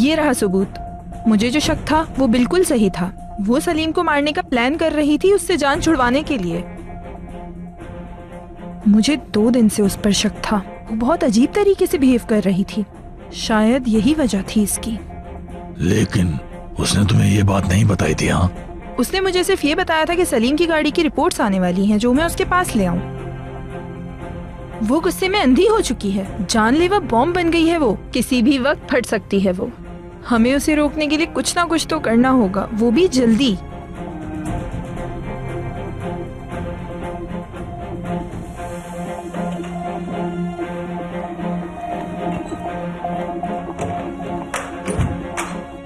ये रहा सबूत। मुझे जो शक था वो बिल्कुल सही था। वो सलीम को मारने का प्लान कर रही थी उससे जान छुड़वाने के लिए। मुझे 2 दिन से उस पर शक था। वो बहुत अजीब तरीके से बिहेव कर रही थी। शायद यही वजह थी इसकी। लेकिन उसने तुम्हें ये बात नहीं बताई थी? हाँ, उसने मुझे सिर्फ ये बताया था कि सलीम की गाड़ी की रिपोर्ट्स आने वाली हैं जो मैं उसके पास ले आऊं। वो गुस्से में अंधी हो चुकी है। जानलेवा बॉम्ब बन गई है वो। किसी भी वक्त फट सकती है वो। हमें उसे रोकने के लिए कुछ ना कुछ तो करना होगा, वो भी जल्दी।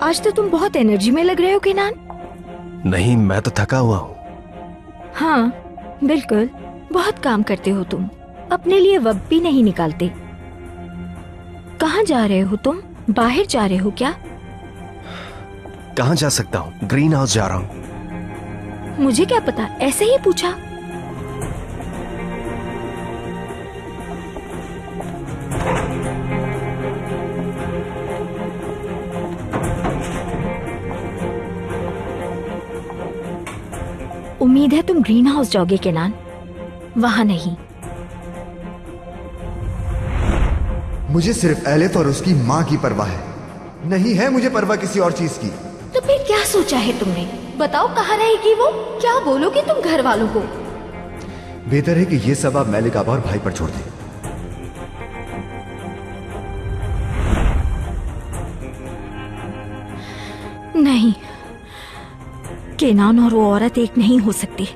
आज तो तुम बहुत एनर्जी में लग रहे हो केनान। नहीं, मैं तो थका हुआ हूँ। हाँ बिल्कुल, बहुत काम करते हो तुम। अपने लिए वक्त भी नहीं निकालते। कहाँ जा रहे हो तुम? बाहर जा रहे हो क्या? कहाँ जा सकता हूँ? ग्रीन हाउस जा रहा हूँ। मुझे क्या पता, ऐसे ही पूछा। उम्मीद है तुम ग्रीन हाउस जाओगे केनान, वहां नहीं। मुझे सिर्फ एलिफ और उसकी माँ की परवाह है, नहीं है मुझे परवाह किसी और चीज की। तो फिर क्या सोचा है तुमने? बताओ, कहाँ रहेगी वो? क्या बोलोगे तुम घर वालों को? बेहतर है कि ये सब आप मैलिक आबा और भाई पर छोड़ दें। नहीं, केनान और वो औरत एक नहीं हो सकती।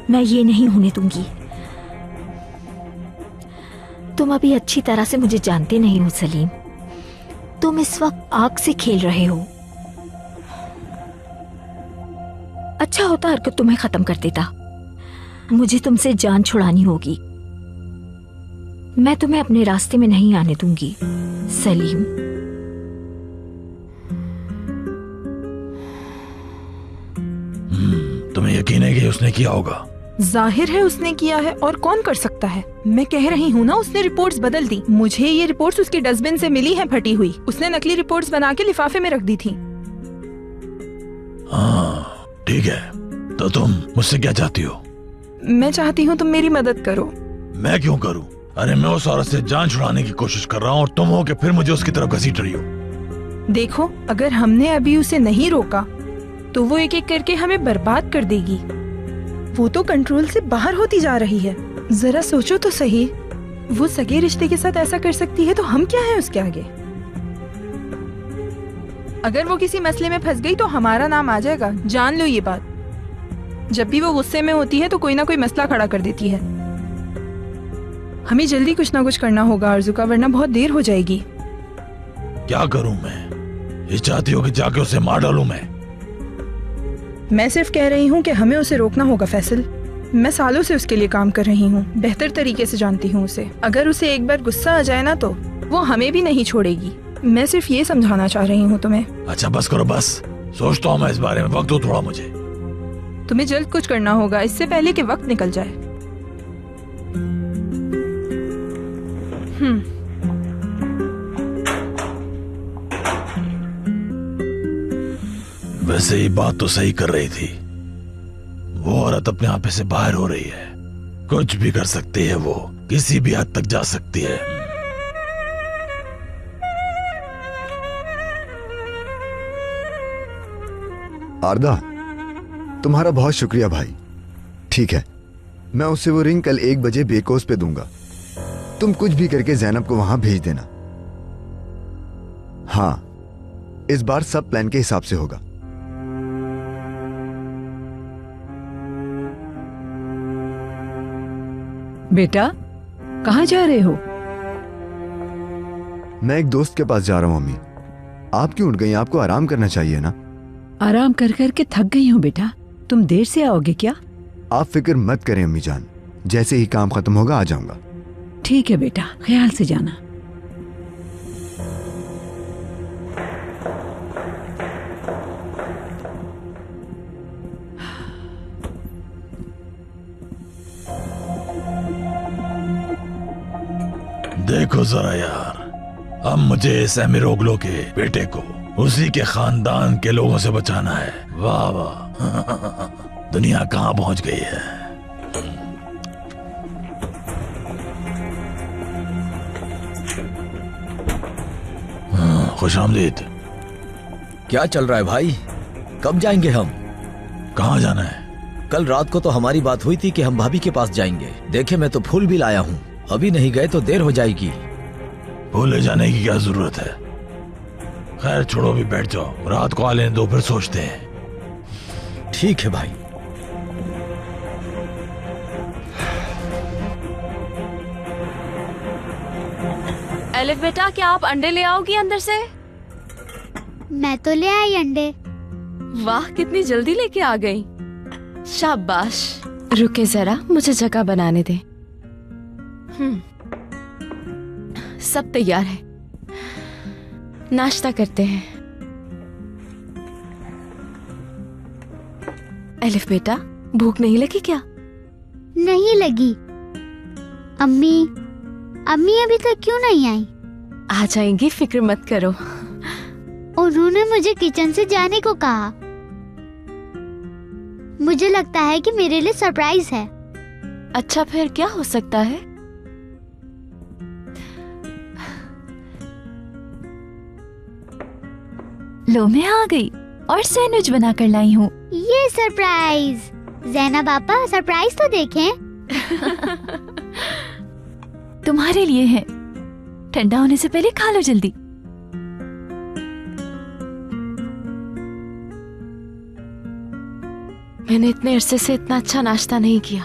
मैं ये नहीं होने दूंगी। तुम अभी अच्छी तरह से मुझे जानते नहीं हो सलीम। तुम इस वक्त आग से खेल रहे हो। अच्छा होता हरकत तुम्हें खत्म कर देता। मुझे तुमसे जान छुड़ानी होगी। मैं तुम्हें अपने रास्ते में नहीं आने दूंगी सलीम। तुम्हें यकीन है कि उसने किया होगा? जाहिर है उसने किया है, और कौन कर सकता है। मैं कह रही हूँ ना, उसने रिपोर्ट्स बदल दी। मुझे ये रिपोर्ट्स उसकी डस्टबिन से मिली हैं फटी हुई। उसने नकली रिपोर्ट्स बना के लिफाफे में रख दी थी। हाँ ठीक है, तो तुम मुझसे क्या चाहती हो? मैं चाहती हूँ तुम मेरी मदद करो। मैं क्यों करूँ? अरे मैं उस औरत से जान छुड़ाने की कोशिश कर रहा हूँ और तुम हो कि फिर मुझे उसकी तरफ घसीट रही हो। देखो, अगर हमने अभी उसे नहीं रोका तो वो एक एक करके हमें बर्बाद कर देगी। वो तो कंट्रोल से बाहर होती जा रही है। जरा सोचो तो सही, वो सगे रिश्ते के साथ ऐसा कर सकती है तो हम क्या है उसके आगे। अगर वो किसी मसले में फंस गई तो हमारा नाम आ जाएगा, जान लो ये बात। जब भी वो गुस्से में होती है तो कोई ना कोई मसला खड़ा कर देती है। हमें जल्दी कुछ ना कुछ करना होगा आरज़ू, वरना बहुत देर हो जाएगी। क्या करूं मैं? ये चाहती हो कि जाके उसे मार डालूं मैं सिर्फ कह रही हूँ कि हमें उसे रोकना होगा फैसल। मैं सालों से उसके लिए काम कर रही हूँ, बेहतर तरीके से जानती हूँ उसे। अगर उसे एक बार गुस्सा आ जाए ना तो वो हमें भी नहीं छोड़ेगी। मैं सिर्फ ये समझाना चाह रही हूँ तुम्हें। अच्छा बस करो, बस सोचता हूँ मैं इस बारे में। वक्त दो थोड़ा मुझे। तुम्हें जल्द कुछ करना होगा इससे पहले कि वक्त निकल जाए। वैसे ही बात तो सही कर रही थी। वो औरत अपने आपे से बाहर हो रही है। कुछ भी कर सकती है, वो किसी भी हद तक जा सकती है। आरदा, तुम्हारा बहुत शुक्रिया भाई। ठीक है, मैं उसे वो रिंग कल 1 बजे बेकोस पे दूंगा। तुम कुछ भी करके ज़ैनब को वहां भेज देना। हाँ, इस बार सब प्लान के हिसाब से होगा। बेटा, कहाँ जा रहे हो? मैं एक दोस्त के पास जा रहा हूं अम्मी। आप क्यों उठ गई? आपको आराम करना चाहिए ना। आराम कर कर के थक गई हूँ बेटा। तुम देर से आओगे क्या? आप फिक्र मत करें अम्मी जान, जैसे ही काम खत्म होगा आ जाऊंगा। ठीक है बेटा, ख्याल से जाना। देखो जरा यार, अब मुझे इस एमिरोग्लो के बेटे को उसी के खानदान के लोगों से बचाना है। वाह वाह, दुनिया कहाँ पहुंच गई है। खुशामदीद। क्या चल रहा है भाई? कब जाएंगे हम? कहाँ जाना है? कल रात को तो हमारी बात हुई थी कि हम भाभी के पास जाएंगे। देखे मैं तो फूल भी लाया हूँ, अभी नहीं गए तो देर हो जाएगी। भूले जाने की क्या जरूरत है? खैर छोड़ो, भी बैठ जाओ, रात को आ लेने दो, फिर सोचते हैं। ठीक है भाई। एलिफ बेटा, क्या आप अंडे ले आओगी अंदर से? मैं तो ले आई अंडे। वाह, कितनी जल्दी लेके आ गई। शाबाश। रुके जरा, मुझे जगह बनाने दे। सब तैयार है, नाश्ता करते हैं। एलिफ बेटा, भूख नहीं लगी क्या? नहीं लगी। अम्मी अभी तक क्यों नहीं आई? आ जाएंगी, फिक्र मत करो। उन्होंने मुझे किचन से जाने को कहा। मुझे लगता है कि मेरे लिए सरप्राइज है। अच्छा, फिर क्या हो सकता है? लो, मैं आ गई और सैंडविच बनाकर लाई हूँ। ये सरप्राइज। ज़ैनब आपा, सरप्राइज तो देखें। तुम्हारे लिए है, ठंडा होने से पहले खा लो जल्दी। मैंने इतने अरसे से इतना अच्छा नाश्ता नहीं किया।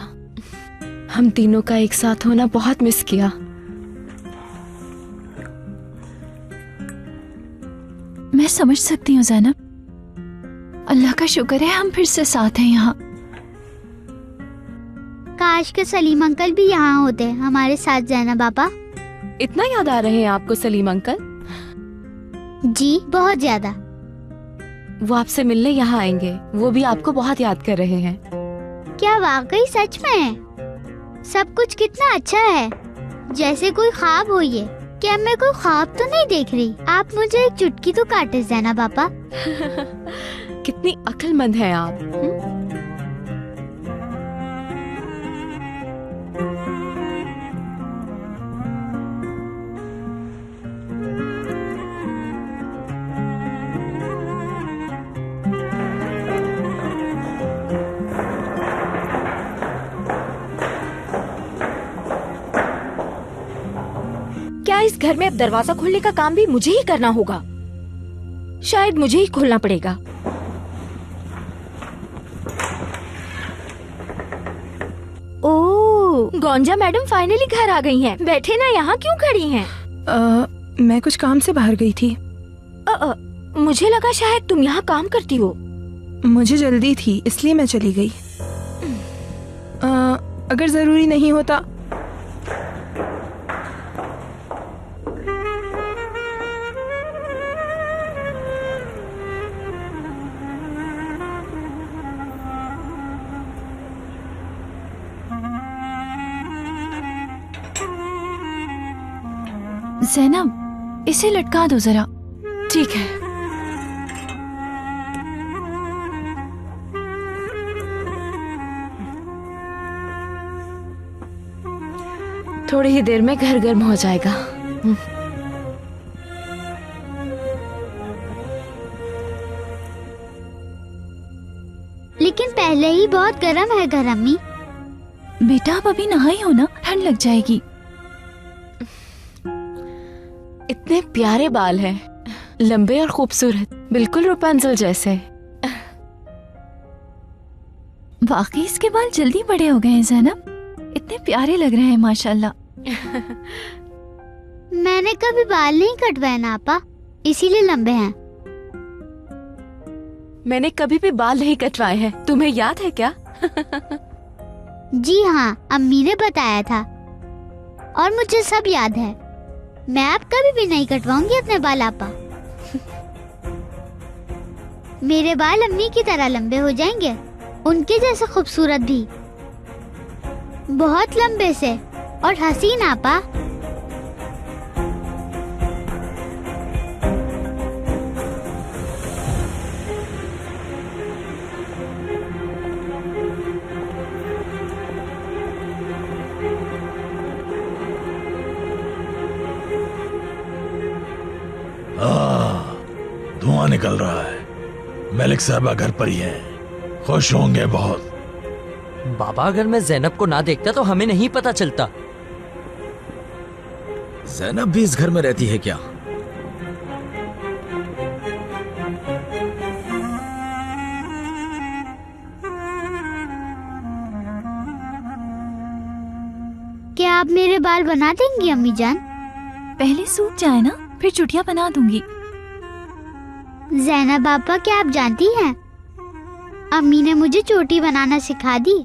हम तीनों का एक साथ होना बहुत मिस किया। मैं समझ सकती हूँ ज़ैनब, अल्लाह का शुक्र है हम फिर से साथ हैं यहाँ। काश के सलीम अंकल भी यहाँ होते हमारे साथ। ज़ैनब आपा, इतना याद आ रहे हैं आपको सलीम अंकल? जी बहुत ज्यादा। वो आपसे मिलने यहाँ आएंगे, वो भी आपको बहुत याद कर रहे हैं। क्या वाकई सच में? सब कुछ कितना अच्छा है, जैसे कोई ख्वाब हो ये। क्या मैं कोई ख्वाब तो नहीं देख रही? आप मुझे एक चुटकी तो काटे ज़ैनब आपा। कितनी अक्लमंद हैं आप। क्या इस घर में अब दरवाजा खोलने का काम भी मुझे ही करना होगा? शायद मुझे ही खोलना पड़ेगा। ओह, गोंजा मैडम फाइनली घर आ गई हैं। बैठे ना, यहाँ क्यों खड़ी हैं? मैं कुछ काम से बाहर गई थी। मुझे लगा शायद तुम यहाँ काम करती हो। मुझे जल्दी थी इसलिए मैं चली गई। अगर जरूरी नहीं होता। ज़ैनब, इसे लटका दो जरा। ठीक है। थोड़ी ही देर में घर गर्म हो जाएगा। लेकिन पहले ही बहुत गर्म है घर अम्मी। बेटा, आप अभी नहाई हो ना, ठंड लग जाएगी। इतने प्यारे बाल हैं, लंबे और खूबसूरत, बिल्कुल रुपांजल जैसे। वाकई इसके बाल जल्दी बड़े हो गए हैं ज़ैनब, इतने प्यारे लग रहे हैं माशाल्लाह। मैंने कभी बाल नहीं कटवाए ना आपा, इसीलिए लंबे हैं। मैंने कभी भी बाल नहीं कटवाए हैं, तुम्हें याद है क्या? जी हाँ, अम्मी ने बताया था और मुझे सब याद है। मैं अब कभी भी नहीं कटवाऊंगी अपने बाल आपा। मेरे बाल अम्मी की तरह लंबे हो जाएंगे, उनके जैसे खूबसूरत भी, बहुत लंबे से और हसीन आपा। निकल रहा है। मलिक साहबा घर पर ही हैं, खुश होंगे बहुत। बाबा, अगर मैं जैनब को ना देखता तो हमें नहीं पता चलता। जैनब भी इस घर में रहती है क्या? क्या आप मेरे बाल बना देंगी अम्मी जान? पहले सूख जाए ना, फिर चुटिया बना दूंगी। जैनब पापा, क्या आप जानती हैं अम्मी ने मुझे चोटी बनाना सिखा दी।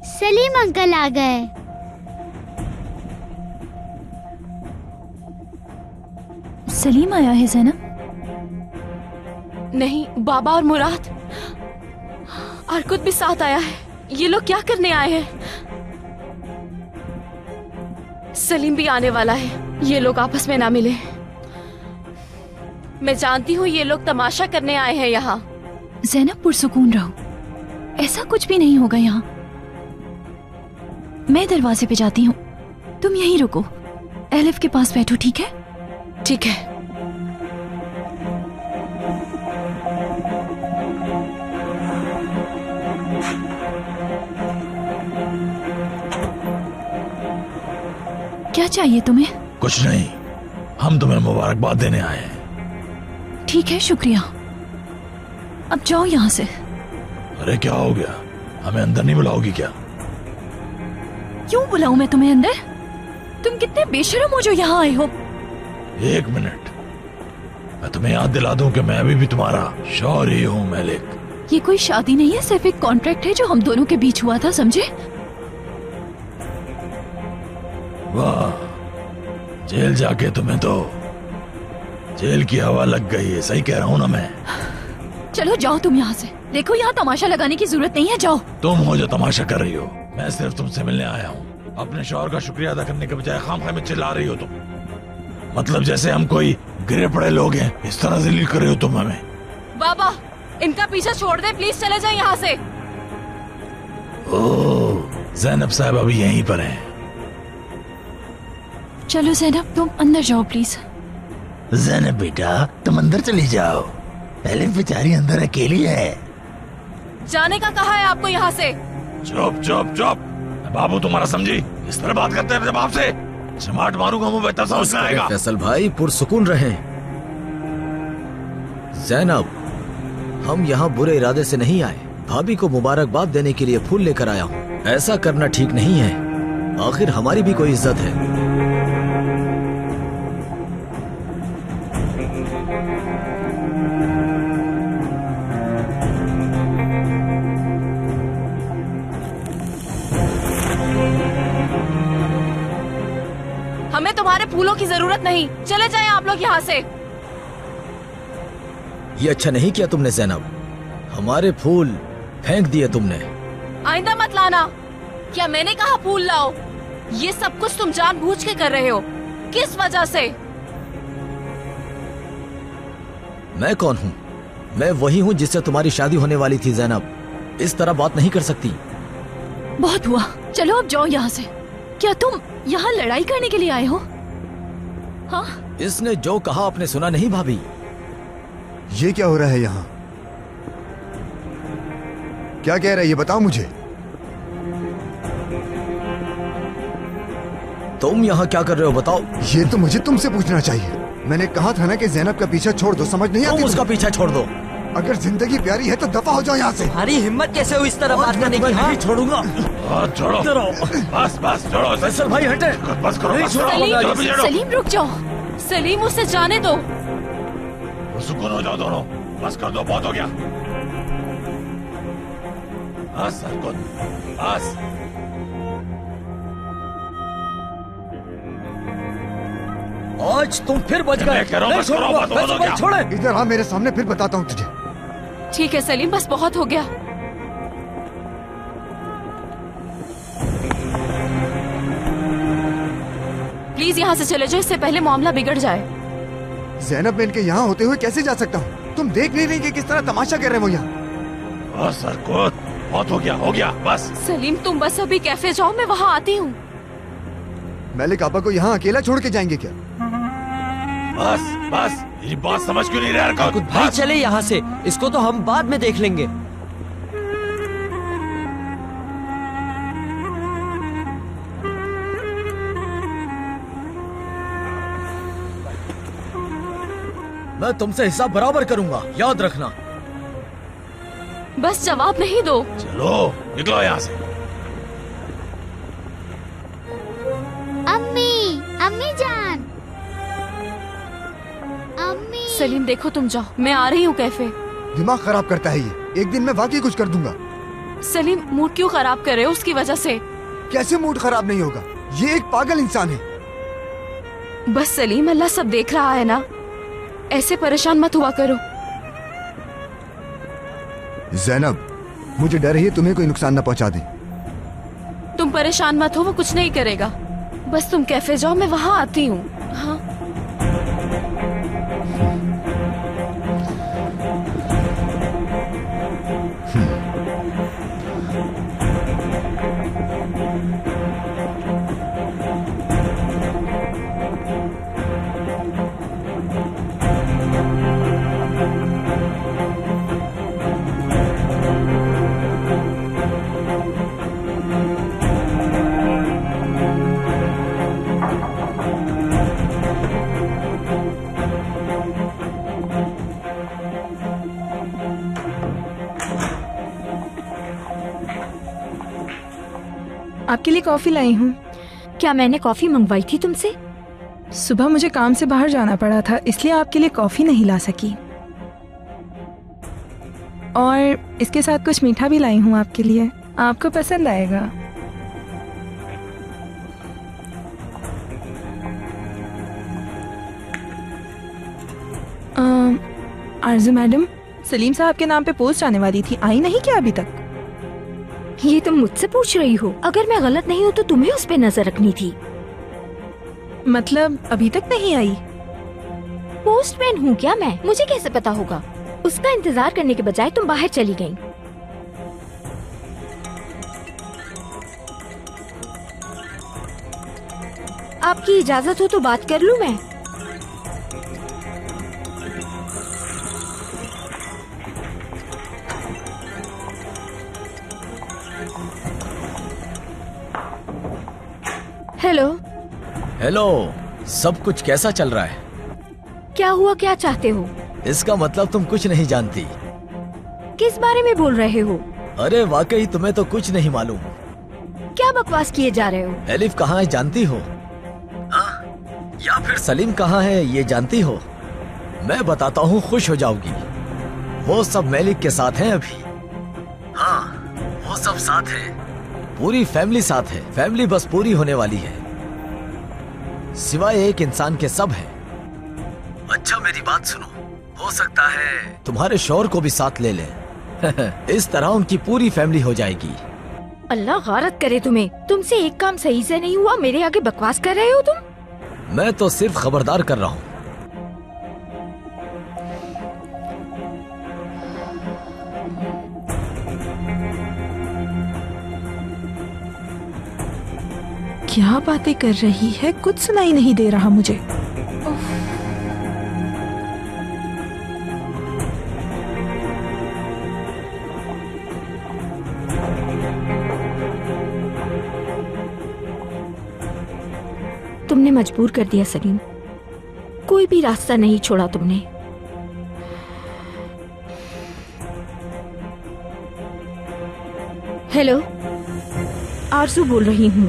सलीम अंकल आ गए। सलीम आया है जैनब? नहीं, बाबा और मुराद और खुद भी साथ आया है। ये लोग क्या करने आए हैं? सलीम भी आने वाला है। ये लोग आपस में ना मिले। मैं जानती हूँ ये लोग तमाशा करने आए हैं यहाँ। जैनब पुरसुकून रहो, ऐसा कुछ भी नहीं होगा यहाँ। मैं दरवाजे पे जाती हूँ, तुम यहीं रुको। एलिफ के पास बैठो, ठीक है? ठीक है। क्या चाहिए तुम्हें? कुछ नहीं, हम तुम्हें मुबारकबाद देने आए हैं। ठीक है, शुक्रिया। अब जाओ यहाँ से। अरे क्या हो गया? हमें अंदर नहीं बुलाओगी क्या? क्यों बुलाऊं मैं तुम्हें अंदर? तुम कितने बेशर्म हो जो यहाँ आए हो। एक मिनट, मैं तुम्हें याद दिला दूं कि मैं अभी भी तुम्हारा शौहर ही हूँ मलिक। ये कोई शादी नहीं है, सिर्फ एक कॉन्ट्रैक्ट है जो हम दोनों के बीच हुआ था, समझे? वाह, जेल जाके तुम्हें तो जेल की हवा लग गई है। सही कह रहा हूँ ना मैं? चलो जाओ तुम यहाँ से। देखो, यहाँ तमाशा लगाने की जरूरत नहीं है, जाओ। तुम हो जो तमाशा कर रही हो। मैं सिर्फ तुमसे मिलने आया हूँ। अपने शौहर का शुक्रिया अदा करने के बजाय खामखा में चिल्ला रही हो तुम। मतलब जैसे हम कोई गिरे पड़े लोग हैं, इस तरह जलील कर रही हो तुम हमें। बाबा, इनका पीछा छोड़ दे प्लीज, चले जाए यहाँ से। ओह, जैनब साहब अभी यहीं पर हैं। चलो जैनब, तुम अंदर जाओ प्लीज। जैनब बेटा, तुम अंदर चली जाओ। एलिफ बेचारी अंदर अकेली है। जाने का कहा है आपको यहाँ से? चुप चुप चुप। बाबू तुम्हारा समझी? इस तरह बात करते हैं जब आपसे चमाट मारूंगा मुंह पे, तब समझ में आएगा। फैसल भाई, पुरसुकून रहें। जैनब, हम यहाँ बुरे इरादे से नहीं आए। भाभी को मुबारकबाद देने के लिए फूल लेकर आया हूँ। ऐसा करना ठीक नहीं है, आखिर हमारी भी कोई इज्जत है। हमें तुम्हारे फूलों की जरूरत नहीं, चले जाएं आप लोग यहाँ से। ये अच्छा नहीं किया तुमने जैनब, हमारे फूल फेंक दिए तुमने। आइंदा मत लाना। क्या मैंने कहा फूल लाओ? ये सब कुछ तुम जानबूझ के कर रहे हो। किस वजह से? मैं कौन हूँ? मैं वही हूँ जिससे तुम्हारी शादी होने वाली थी जैनब। इस तरह बात नहीं कर सकती। बहुत हुआ, चलो अब जाओ यहाँ से। क्या तुम यहाँ लड़ाई करने के लिए आए हो? हाँ? इसने जो कहा आपने सुना नहीं भाभी? ये क्या हो रहा है यहाँ? क्या कह रहा है ये बताओ मुझे। तुम यहाँ क्या कर रहे हो बताओ? ये तो मुझे तुमसे पूछना चाहिए। मैंने कहा था ना कि जैनब का पीछा छोड़ दो, समझ नहीं आती? तुम उसका पीछा छोड़ दो। अगर जिंदगी प्यारी है तो दफा हो जाओ यहाँ से। तुम्हारी हिम्मत कैसे हुई इस तरह बात करने की? नहीं छोड़ूंगा। छोड़ो, बस बस छोड़ो। फैसल भाई हटे। बस करो, बस करो। सलीम रुक जाओ। सलीम, उसे जाने दो। सुकून हो जाओ दोनों, बस कर दो, बहुत हो गया। बस हरकत, बस। आज तुम फिर बच गए। कह रहा हूं, बस करो, बहुत हो गया। छोड़े। इधर आ मेरे सामने, फिर बताता हूँ तुझे। ठीक है सलीम, बस बहुत हो गया। प्लीज यहाँ से चले जाओ, इससे पहले मामला बिगड़ जाए। जैनब, मैं इनके यहाँ होते हुए कैसे जा सकता हूँ? तुम देख नहीं रही कि किस तरह तमाशा कर रहे हैं वो यहाँ? बस हरकत, बहुत हो गया बस। सलीम, तुम बस अभी कैफे जाओ, मैं वहाँ आती हूँ। मलिक आपा को यहाँ अकेला छोड़ के जाएंगे क्या? बस बस ये बात समझ क्यों नहीं रहा हरकत? भाई चले यहाँ से, इसको तो हम बाद में देख लेंगे। मैं तुमसे हिसाब बराबर करूंगा, याद रखना। बस जवाब नहीं दो। चलो निकलो यहाँ से। अम्मी, अम्मी जान, अम्मी। सलीम देखो, तुम जाओ, मैं आ रही हूँ कैफे। दिमाग खराब करता है ये। एक दिन मैं वाकई कुछ कर दूंगा। सलीम मूड क्यों खराब कर रहे हो उसकी वजह से? कैसे मूड खराब नहीं होगा? ये एक पागल इंसान है। बस सलीम, अल्लाह सब देख रहा है ना, ऐसे परेशान मत हुआ करो। जैनब, मुझे डर है तुम्हें कोई नुकसान न पहुंचा दे। तुम परेशान मत हो, वो कुछ नहीं करेगा। बस तुम कैफे जाओ, मैं वहां आती हूँ। हाँ आपके लिए कॉफी लाई हूँ। क्या मैंने कॉफी मंगवाई थी तुमसे? सुबह मुझे काम से बाहर जाना पड़ा था, इसलिए आपके लिए कॉफी नहीं ला सकी। और इसके साथ कुछ मीठा भी लाई हूँ आपके लिए, आपको पसंद आएगा। आरजू मैडम, सलीम साहब के नाम पे पोस्ट आने वाली थी, आई नहीं क्या अभी तक? ये तुम मुझसे पूछ रही हो? अगर मैं गलत नहीं हूँ तो तुम्हें उस पे नजर रखनी थी। मतलब अभी तक नहीं आई? पोस्टमैन हूँ क्या मैं? मुझे कैसे पता होगा? उसका इंतजार करने के बजाय तुम बाहर चली गई। आपकी इजाजत हो तो बात कर लूँ मैं? हेलो। हेलो, सब कुछ कैसा चल रहा है? क्या हुआ, क्या चाहते हो? इसका मतलब तुम कुछ नहीं जानती। किस बारे में बोल रहे हो? अरे वाकई तुम्हें तो कुछ नहीं मालूम। क्या बकवास किए जा रहे हो? एलिफ कहाँ है जानती हो? या फिर सलीम कहाँ है ये जानती हो? मैं बताता हूँ, खुश हो जाओगी। वो सब मैलिक के साथ हैं अभी। हाँ, वो सब साथ है, पूरी फैमिली साथ है। फैमिली बस पूरी होने वाली है, सिवाय एक इंसान के सब है। अच्छा मेरी बात सुनो, हो सकता है तुम्हारे शौहर को भी साथ ले ले। इस तरह उनकी पूरी फैमिली हो जाएगी। अल्लाह गारत करे तुम्हें। तुमसे एक काम सही से नहीं हुआ, मेरे आगे बकवास कर रहे हो तुम। मैं तो सिर्फ खबरदार कर रहा हूँ। क्या बातें कर रही है, कुछ सुनाई नहीं दे रहा मुझे। तुमने मजबूर कर दिया सलीम, कोई भी रास्ता नहीं छोड़ा तुमने। हेलो, आरजू बोल रही हूँ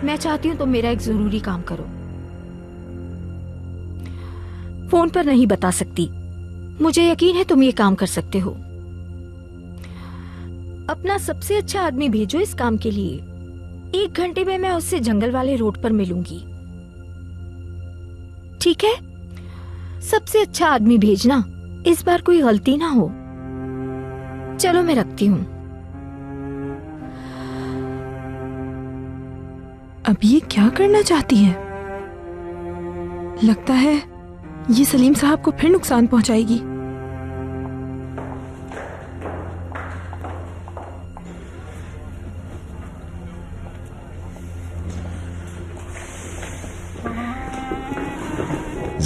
मैं चाहती हूँ तुम मेरा एक जरूरी काम करो। फोन पर नहीं बता सकती, मुझे यकीन है तुम ये काम कर सकते हो। अपना सबसे अच्छा आदमी भेजो इस काम के लिए। 1 घंटे में मैं उससे जंगल वाले रोड पर मिलूंगी, ठीक है? सबसे अच्छा आदमी भेजना, इस बार कोई गलती ना हो। चलो मैं रखती हूँ। अब ये क्या करना चाहती है? लगता है ये सलीम साहब को फिर नुकसान पहुंचाएगी।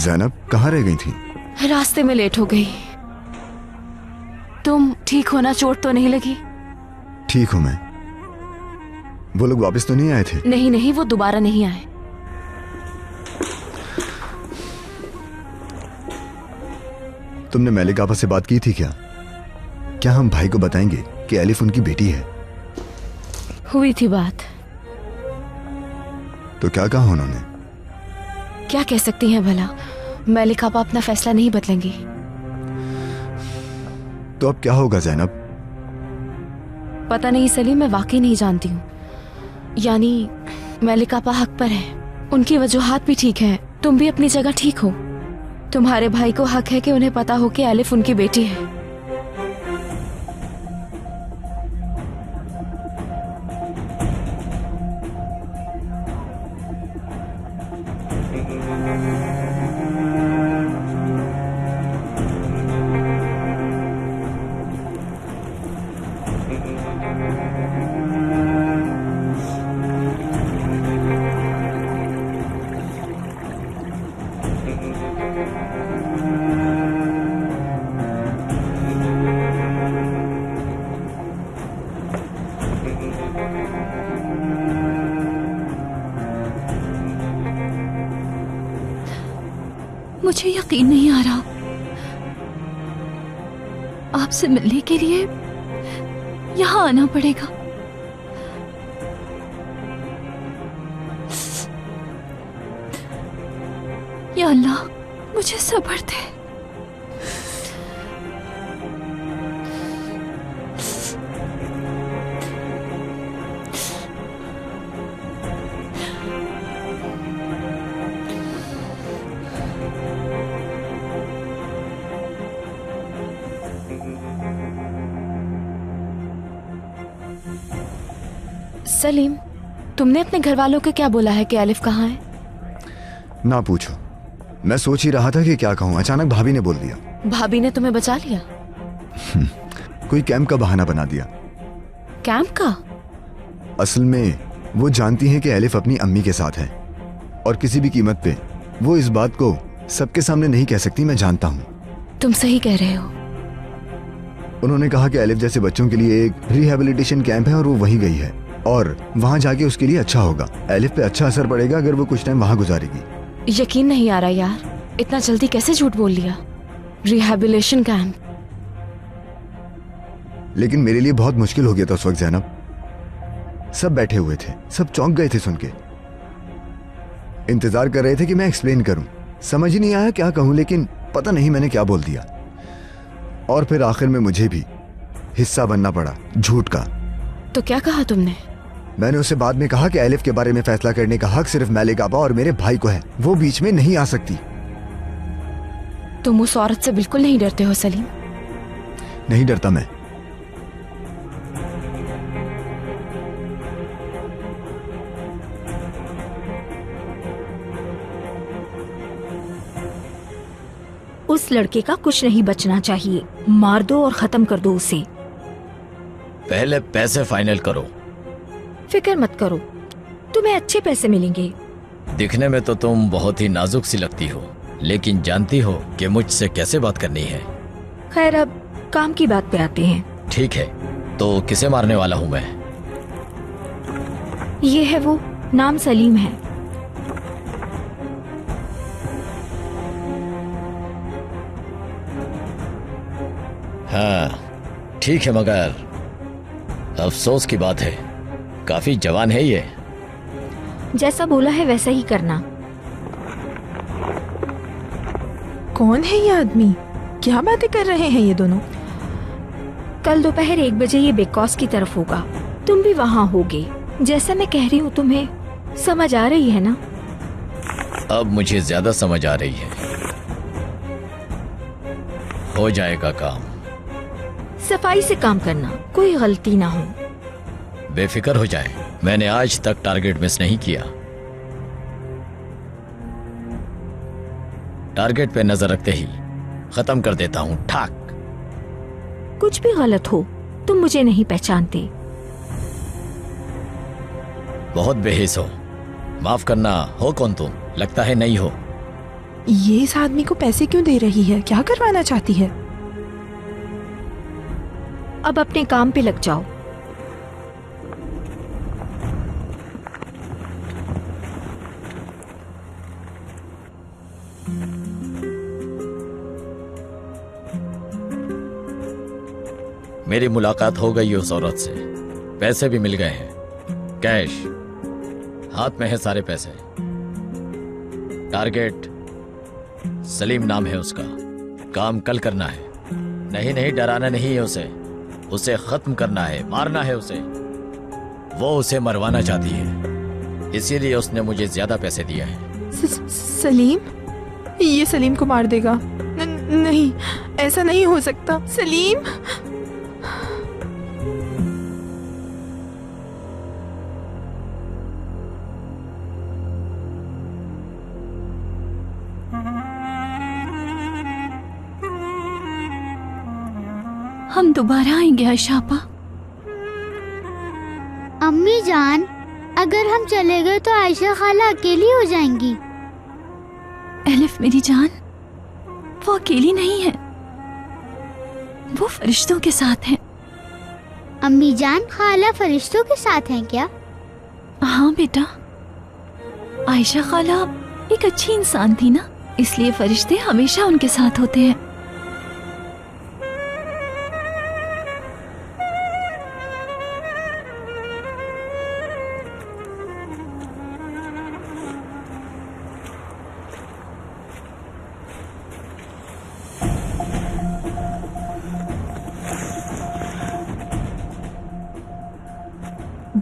जैनब कहाँ रह गई थी? रास्ते में लेट हो गई। तुम ठीक हो ना? चोट तो नहीं लगी? ठीक हूँ मैं। वो लोग वापस तो नहीं आए थे? नहीं नहीं, वो दोबारा नहीं आए। तुमने मलिक आपा से बात की थी क्या? क्या हम भाई को बताएंगे कि एलिफ उनकी बेटी है? हुई थी बात। तो क्या कहा उन्होंने? क्या कह सकती हैं भला, मलिक आपा अपना फैसला नहीं बदलेंगी। तो अब क्या होगा जैनब? पता नहीं सलीम, मैं वाकई नहीं जानती हूँ। यानी मलिक आपा हक पर है, उनकी वजूहात भी ठीक है, तुम भी अपनी जगह ठीक हो। तुम्हारे भाई को हक है कि उन्हें पता हो कि एलिफ उनकी बेटी है। मुझे यकीन नहीं आ रहा, आपसे मिलने के लिए यहाँ आना पड़ेगा। या अल्लाह, मुझे सब्र दे। सलीम, तुमने अपने घर वालों को क्या बोला है कि एलिफ कहाँ है? ना पूछो, मैं सोच ही रहा था कि क्या कहूँ, अचानक भाभी ने बोल दिया। भाभी ने तुम्हें बचा लिया? कोई कैंप का बहाना बना दिया। कैंप का? असल में वो जानती हैं कि एलिफ अपनी अम्मी के साथ है और किसी भी कीमत पे वो इस बात को सबके सामने नहीं कह सकती, मैं जानता हूँ। तुम सही कह रहे हो। उन्होंने कहा कि एलिफ जैसे बच्चों के लिए एक रिहैबिलिटेशन कैंप है और वो वहीं गई है और वहां जाके उसके लिए अच्छा होगा। एलिफ पे अच्छा असर पड़ेगा अगर वो कुछ टाइम वहां गुजारेगी। यकीन नहीं आ रहा यार, इतना जल्दी कैसे झूठ बोल लिया? Rehabilitation camp? लेकिन मेरे लिए बहुत मुश्किल हो गया था उस वक्त जैनब। सब बैठे हुए थे, सब चौंक गए थे सुन के, इंतजार कर रहे थे कि मैं एक्सप्लेन करूं। समझ ही नहीं आया क्या कहूं, लेकिन पता नहीं मैंने क्या बोल दिया और फिर आखिर में मुझे भी हिस्सा बनना पड़ा झूठ का। तो क्या कहा तुमने? मैंने उसे बाद में कहा कि एलिफ के बारे में फैसला करने का हक सिर्फ मलिक आपा और मेरे भाई को है, वो बीच में नहीं आ सकती। तुम उस औरत से बिल्कुल नहीं डरते हो सलीम? नहीं डरता मैं। उस लड़के का कुछ नहीं बचना चाहिए, मार दो और खत्म कर दो उसे। पहले पैसे फाइनल करो। फिक्र मत करो, तुम्हें अच्छे पैसे मिलेंगे। दिखने में तो तुम बहुत ही नाजुक सी लगती हो, लेकिन जानती हो कि मुझसे कैसे बात करनी है। खैर, अब काम की बात पे आते हैं। ठीक है, तो किसे मारने वाला हूँ मैं? ये है वो, नाम सलीम है। हाँ ठीक है, मगर अफसोस की बात है, काफी जवान है ये। जैसा बोला है वैसा ही करना। कौन है ये आदमी? क्या बातें कर रहे हैं ये दोनों? कल दोपहर 1 बजे ये बेकॉस की तरफ होगा, तुम भी वहाँ होगे। जैसा मैं कह रही हूँ तुम्हें समझ आ रही है ना? अब मुझे ज्यादा समझ आ रही है। हो जाएगा काम। सफाई से काम करना, कोई गलती ना हो। बेफिक्र हो जाए, मैंने आज तक टारगेट मिस नहीं किया। टारगेट पे नजर रखते ही खत्म कर देता हूँ, ठाक। कुछ भी गलत हो, तुम मुझे नहीं पहचानते। बहुत बेहिस हो, माफ करना। हो कौन तुम? लगता है नहीं हो। ये इस आदमी को पैसे क्यों दे रही है? क्या करवाना चाहती है? अब अपने काम पे लग जाओ। मेरी मुलाकात हो गई उस औरत से, पैसे भी मिल गए हैं, कैश हाथ में है, सारे पैसे। टारगेट सलीम नाम है उसका, काम कल करना है। नहीं, डराना नहीं है उसे खत्म करना है, मारना है उसे। वो उसे मरवाना चाहती है, इसीलिए उसने मुझे ज्यादा पैसे दिए हैं। सलीम? ये सलीम को मार देगा। नहीं, ऐसा नहीं हो सकता। सलीम! हम दोबारा आएंगे आयशा आपा। अम्मी जान, अगर हम चले गए तो आयशा खाला अकेली हो जाएंगी। एलिफ मेरी जान, वो अकेली नहीं है, वो फरिश्तों के साथ है। अम्मी जान, खाला फरिश्तों के साथ हैं क्या? हाँ बेटा, आयशा खाला एक अच्छी इंसान थी ना, इसलिए फरिश्ते हमेशा उनके साथ होते हैं।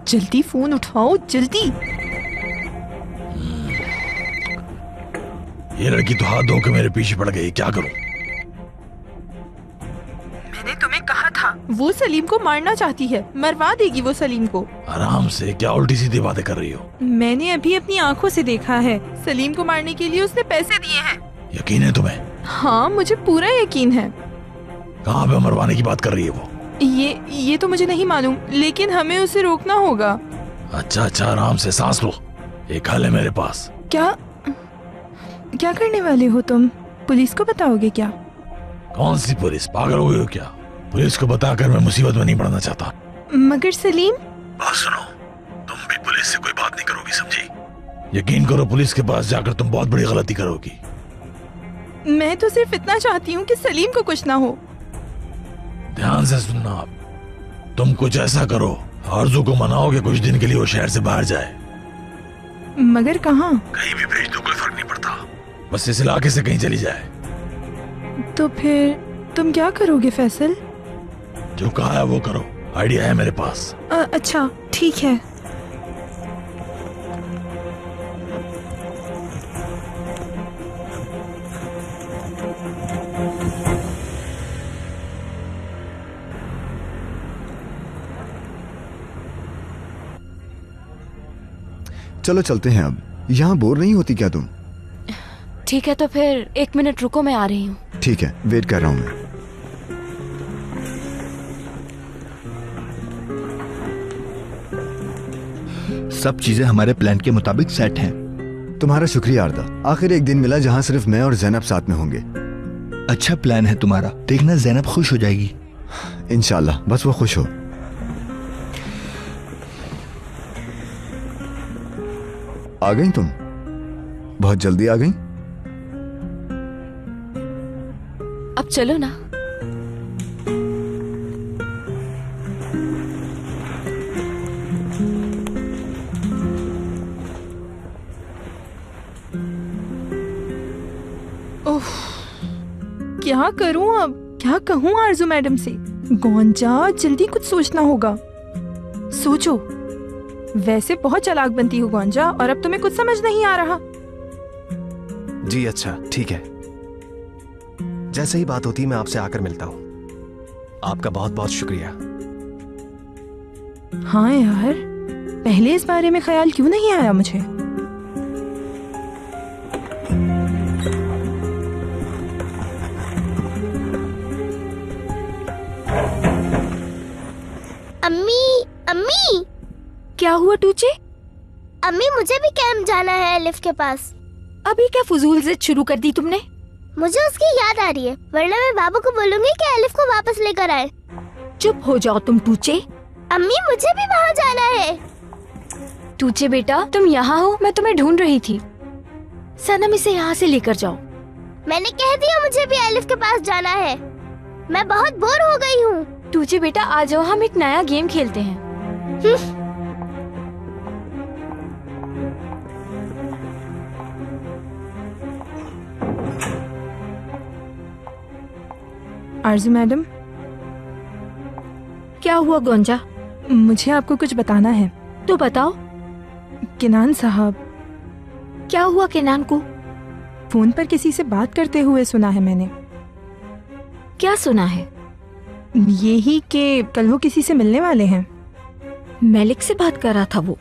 जल्दी फोन उठाओ, जल्दी। ये लड़की तो हाथ धो के मेरे पीछे पड़ गई, क्या करूं? मैंने तुम्हें कहा था, वो सलीम को मारना चाहती है, मरवा देगी वो सलीम को। आराम से, क्या उल्टी सीधी बातें कर रही हो? मैंने अभी अपनी आंखों से देखा है, सलीम को मारने के लिए उसने पैसे दिए हैं। यकीन है तुम्हें? हाँ, मुझे पूरा यकीन है। कहाँ पे मरवाने की बात कर रही है वो? ये तो मुझे नहीं मालूम, लेकिन हमें उसे रोकना होगा। अच्छा, आराम से सांस लो, एक हल है मेरे पास। क्या करने वाले हो तुम? पुलिस को बताओगे क्या? कौन सी पुलिस? पागल हो गई हो क्या? पुलिस को बताकर मैं मुसीबत में नहीं पड़ना चाहता। मगर सलीम। बात सुनो, तुम भी पुलिस से कोई बात नहीं करोगी, समझी? यकीन करो, पुलिस के पास जाकर तुम बहुत बड़ी गलती करोगी। मैं तो सिर्फ इतना चाहती हूँ कि सलीम को कुछ ना हो। ध्यान से सुनना आप, तुम कुछ ऐसा करो, आरजू को मनाओ कि कुछ दिन के लिए वो शहर से बाहर जाए। मगर कहाँ? कहीं भी भेज दो, कोई फर्क नहीं पड़ता, बस इस इलाके से कहीं चली जाए। तो फिर तुम क्या करोगे फैसल? जो कहा है वो करो, आइडिया है मेरे पास। अच्छा, ठीक है। चलो चलते हैं अब। यहाँ बोर नहीं होती क्या तुम? ठीक है, तो फिर 1 मिनट रुको, मैं आ रही हूँ। ठीक है, वेट कर रहा हूँ मैं। सब चीजें हमारे प्लान के मुताबिक सेट हैं। तुम्हारा शुक्रिया आरदा, आखिर एक दिन मिला जहाँ सिर्फ मैं और जैनब साथ में होंगे। अच्छा प्लान है तुम्हारा, देखना जैनब खुश हो जाएगी। इंशाल्लाह, बस वो खुश हो। आ गई तुम? बहुत जल्दी आ गई। अब चलो ना। ओह, क्या करूं अब? क्या कहूं आरजू मैडम से? गोंजा, जल्दी कुछ सोचना होगा। सोचो। वैसे बहुत चालाक बनती हो गोंजा, और अब तुम्हें कुछ समझ नहीं आ रहा। जी अच्छा, ठीक है, जैसे ही बात होती है मैं आपसे आकर मिलता हूँ। आपका बहुत बहुत शुक्रिया। हाँ यार, पहले इस बारे में ख्याल क्यों नहीं आया मुझे? अम्मी, क्या हुआ टूचे? अम्मी, मुझे भी कैंप जाना है एलिफ के पास। अभी क्या फजूल जिद शुरू कर दी तुमने? मुझे उसकी याद आ रही है, वरना मैं बाबू को बोलूंगी कि एलिफ को वापस लेकर आए। चुप हो जाओ तुम टूचे। अम्मी मुझे भी वहाँ जाना है। टूचे बेटा, तुम यहाँ हो, मैं तुम्हें ढूंढ रही थी। सनम इसे यहाँ से लेकर जाओ। मैंने कह दिया मुझे भी एलिफ के पास जाना है। मैं बहुत बोर हो गई हूँ। टूचे बेटा आ जाओ, हम एक नया गेम खेलते हैं। आरजू मैडम, क्या हुआ गोंजा? मुझे आपको कुछ बताना है। तो बताओ। किनान साहब। क्या हुआ किनान को? फोन पर किसी से बात करते हुए सुना है मैंने। क्या सुना है? यही कि कल वो किसी से मिलने वाले हैं। मलिक से बात कर रहा था वो।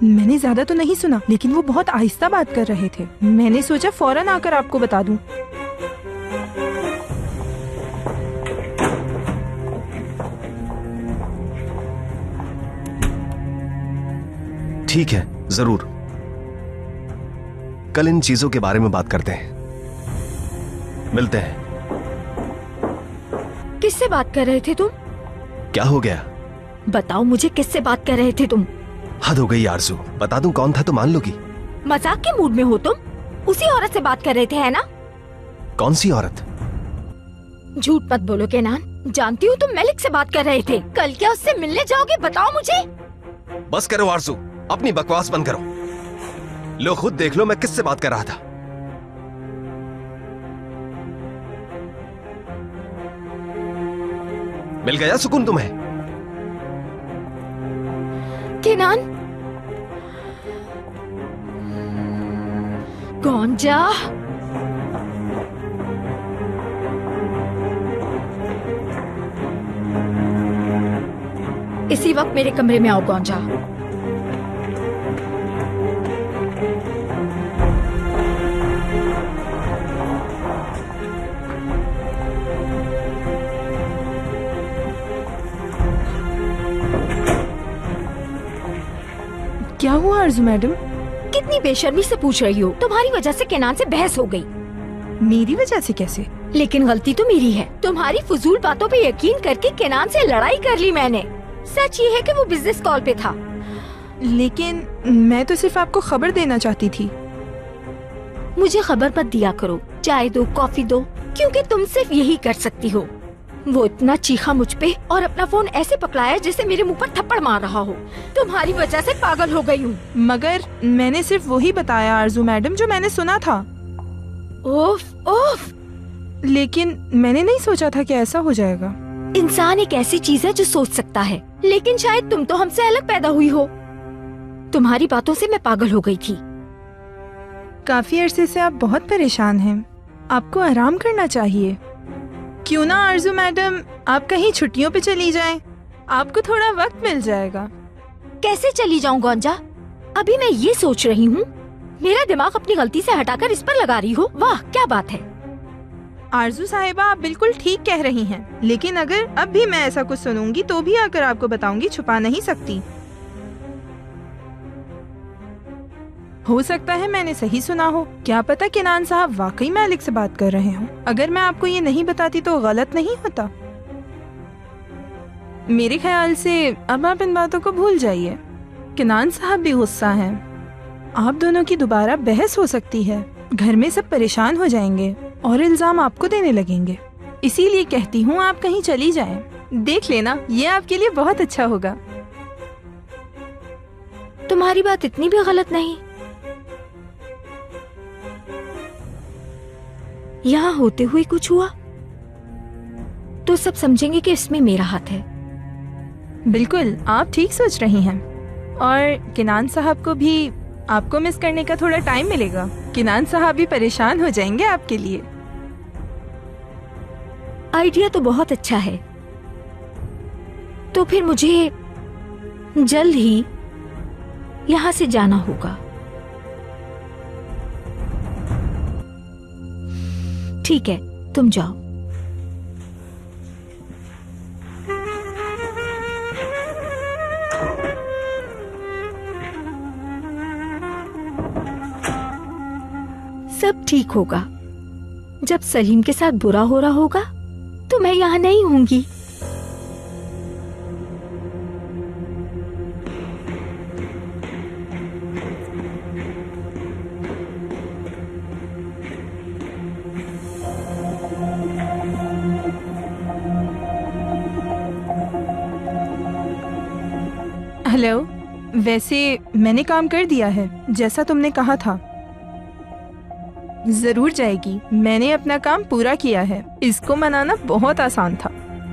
मैंने ज्यादा तो नहीं सुना, लेकिन वो बहुत आहिस्ता बात कर रहे थे। मैंने सोचा फौरन आकर आपको बता दूं। ठीक है, जरूर। कल इन चीजों के बारे में बात करते हैं। मिलते हैं। किससे बात कर रहे थे तुम? क्या हो गया? बताओ मुझे, किससे बात कर रहे थे तुम? हद हो गई आरज़ू, बता दूं कौन था तो मान लोगी। मजाक के मूड में हो तुम? उसी औरत से बात कर रहे थे, है ना? कौन सी औरत? झूठ मत बोलो केनान, जानती हूँ तुम मलिक से बात कर रहे थे। कल क्या उससे मिलने जाओगे? बताओ मुझे। बस करो आरज़ू, अपनी बकवास बंद करो। लो खुद देख लो मैं किससे बात कर रहा था। मिल गया सुकून तुम्हें? केनान, गोंजा, इसी वक्त मेरे कमरे में आओ गोंजा। क्या हुआ आरजू मैडम? कितनी बेशर्मी से पूछ रही हो? तुम्हारी वजह से केनान से बहस हो गई। मेरी वजह से कैसे? लेकिन गलती तो मेरी है। तुम्हारी फजूल बातों पे यकीन करके केनान से लड़ाई कर ली मैंने। सच ये है कि वो बिजनेस कॉल पे था। लेकिन मैं तो सिर्फ आपको खबर देना चाहती थी। मुझे खबर मत दिया करो, चाय दो, कॉफी दो, क्योंकि तुम सिर्फ यही कर सकती हो। वो इतना चीखा मुझ पे और अपना फोन ऐसे पकड़ाया जैसे मेरे मुंह पर थप्पड़ मार रहा हो। तुम्हारी वजह से पागल हो गई हूँ। मगर मैंने सिर्फ वही बताया आरजू मैडम जो मैंने सुना था। ओफ ओफ। लेकिन मैंने नहीं सोचा था कि ऐसा हो जाएगा। इंसान एक ऐसी चीज है जो सोच सकता है, लेकिन शायद तुम तो हमसे अलग पैदा हुई हो। तुम्हारी बातों से मैं पागल हो गई थी। काफी अरसे से आप बहुत परेशान हैं। आपको आराम करना चाहिए। क्यों ना आरजू मैडम आप कहीं छुट्टियों पे चली जाएं? आपको थोड़ा वक्त मिल जाएगा। कैसे चली जाऊं गोंजा? अभी मैं ये सोच रही हूँ। मेरा दिमाग अपनी गलती से हटाकर इस पर लगा रही हो। वाह क्या बात है। आरजू साहिबा आप बिल्कुल ठीक कह रही हैं, लेकिन अगर अब भी मैं ऐसा कुछ सुनूंगी तो भी आकर आपको बताऊंगी, छुपा नहीं सकती। हो सकता है मैंने सही सुना हो। क्या पता किनान साहब वाकई मलिक से बात कर रहे हों। अगर मैं आपको ये नहीं बताती तो गलत नहीं होता। मेरे ख्याल से अब आप इन बातों को भूल जाइए। किनान साहब भी गुस्सा हैं। आप दोनों की दोबारा बहस हो सकती है। घर में सब परेशान हो जाएंगे और इल्जाम आपको देने लगेंगे। इसीलिए कहती हूँ आप कहीं चली जाएं। देख लेना, ये आपके लिए बहुत अच्छा होगा। तुम्हारी बात इतनी भी गलत नहीं। यहाँ होते हुए कुछ हुआ तो सब समझेंगे कि इसमें मेरा हाथ है। बिल्कुल, आप ठीक सोच रही हैं। और किनान साहब को भी आपको मिस करने का थोड़ा टाइम मिलेगा। किनान साहब भी परेशान हो जाएंगे आपके लिए। आइडिया तो बहुत अच्छा है। तो फिर मुझे जल्द ही यहाँ से जाना होगा। ठीक है, तुम जाओ। सब ठीक होगा। जब सलीम के साथ बुरा हो रहा होगा तो मैं यहाँ नहीं होंगी। हेलो, वैसे मैंने काम कर दिया है जैसा तुमने कहा था। जरूर जाएगी, मैंने अपना काम पूरा किया है। इसको मनाना बहुत आसान था।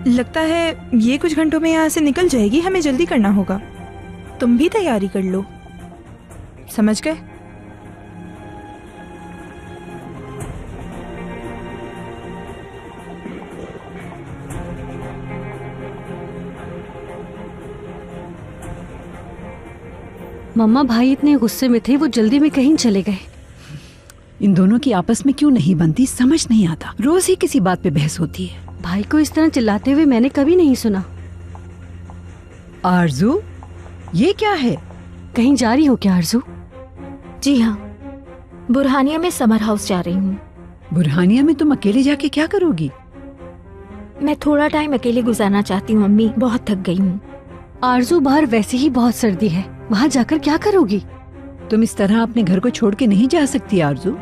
लगता है ये कुछ घंटों में यहाँ से निकल जाएगी, हमें जल्दी करना होगा। तुम भी तैयारी कर लो, समझ गए? मम्मा भाई इतने गुस्से में थे, वो जल्दी में कहीं चले गए। इन दोनों की आपस में क्यों नहीं बनती समझ नहीं आता। रोज ही किसी बात पे बहस होती है। भाई को इस तरह चिल्लाते हुए मैंने कभी नहीं सुना। आरजू, ये क्या है? कहीं जा रही हो क्या आरजू? जी हाँ, बुरहानिया में समर हाउस जा रही हूँ। बुरहानिया में तुम अकेले जाके क्या करोगी? मैं थोड़ा टाइम अकेले गुजारना चाहती हूँ अम्मी, बहुत थक गई हूँ। आरजू, बाहर वैसे ही बहुत सर्दी है, वहाँ जाकर क्या करोगी? तुम इस तरह अपने घर को छोड़ के नहीं जा सकती आरजू।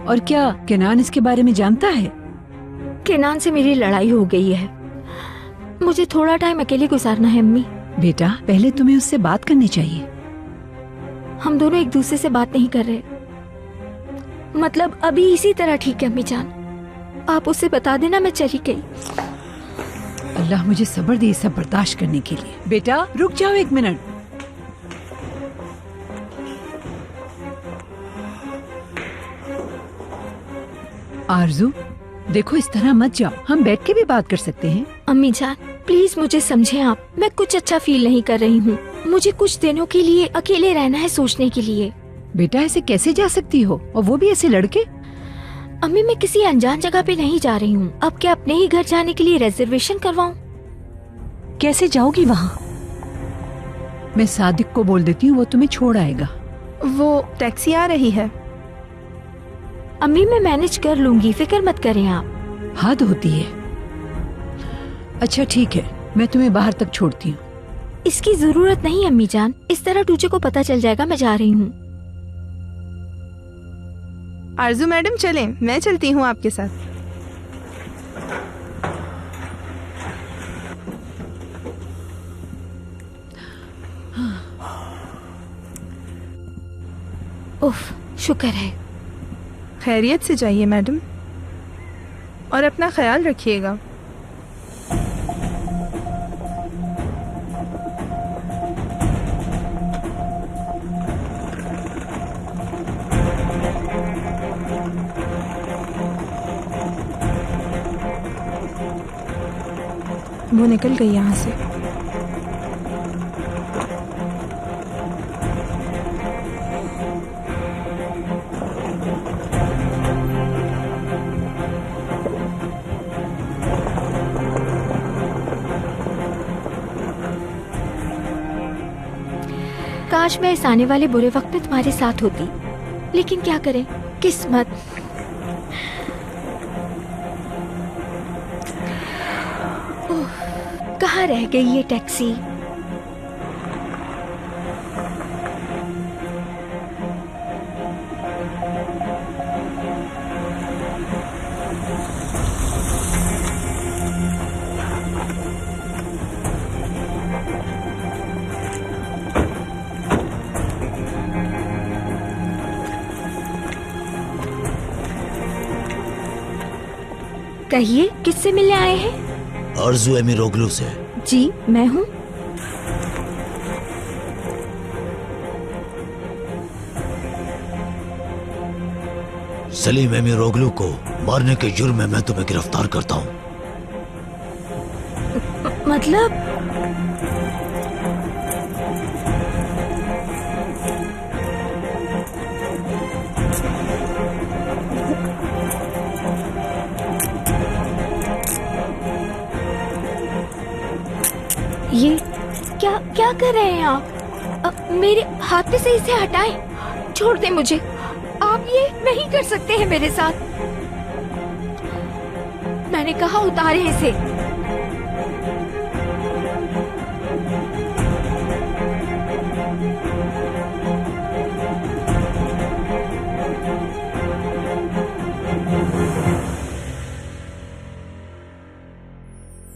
और क्या केनान इसके बारे में जानता है? केनान से मेरी लड़ाई हो गई है, मुझे थोड़ा टाइम अकेले गुजारना है अम्मी। बेटा, पहले तुम्हें उससे बात करनी चाहिए। हम दोनों एक दूसरे से बात नहीं कर रहे। मतलब अभी इसी तरह ठीक है अम्मी जान, आप उससे बता देना मैं चली गई। अल्लाह मुझे सब्र दे सब बर्दाश्त करने के लिए। बेटा रुक जाओ एक मिनट। आरजू, देखो इस तरह मत जाओ, हम बैठ के भी बात कर सकते हैं। अम्मी जान प्लीज मुझे समझें आप, मैं कुछ अच्छा फील नहीं कर रही हूँ। मुझे कुछ दिनों के लिए अकेले रहना है, सोचने के लिए। बेटा ऐसे कैसे जा सकती हो, और वो भी ऐसे लड़के? अम्मी मैं किसी अनजान जगह पे नहीं जा रही हूँ। अब क्या अपने ही घर जाने के लिए रिजर्वेशन करवाऊँ? कैसे जाओगी वहाँ? मैं सादिक को बोल देती हूँ, वो तुम्हें छोड़ आएगा। वो टैक्सी आ रही है। अम्मी मैं मैनेज कर लूंगी, फिक्र मत करें आप। हद होती है। अच्छा ठीक है, मैं तुम्हें बाहर तक छोड़ती हूँ। इसकी जरूरत नहीं अम्मी जान, इस तरह टूचे को पता चल जाएगा मैं जा रही हूँ। आरजू मैडम चलें, मैं चलती हूँ आपके साथ। उफ, शुक्र है। खैरियत से जाइए मैडम, और अपना ख्याल रखिएगा। वो निकल गई यहाँ से। काश मैं इस आने वाले बुरे वक्त में तुम्हारे साथ होती, लेकिन क्या करें, किस्मत। कहाँ रह गई ये टैक्सी? कहिए, किससे मिलने आए हैं? आरजू एमिरोग्लू से। जी मैं हूँ। सलीम एमिरोग्लू को मारने के जुर्म में मैं तुम्हें गिरफ्तार करता हूँ। मतलब? ये क्या कर रहे हैं आप? मेरे हाथ पे से इसे हटाएं। छोड़ दे मुझे, आप ये नहीं कर सकते हैं मेरे साथ। मैंने कहा उतारे इसे।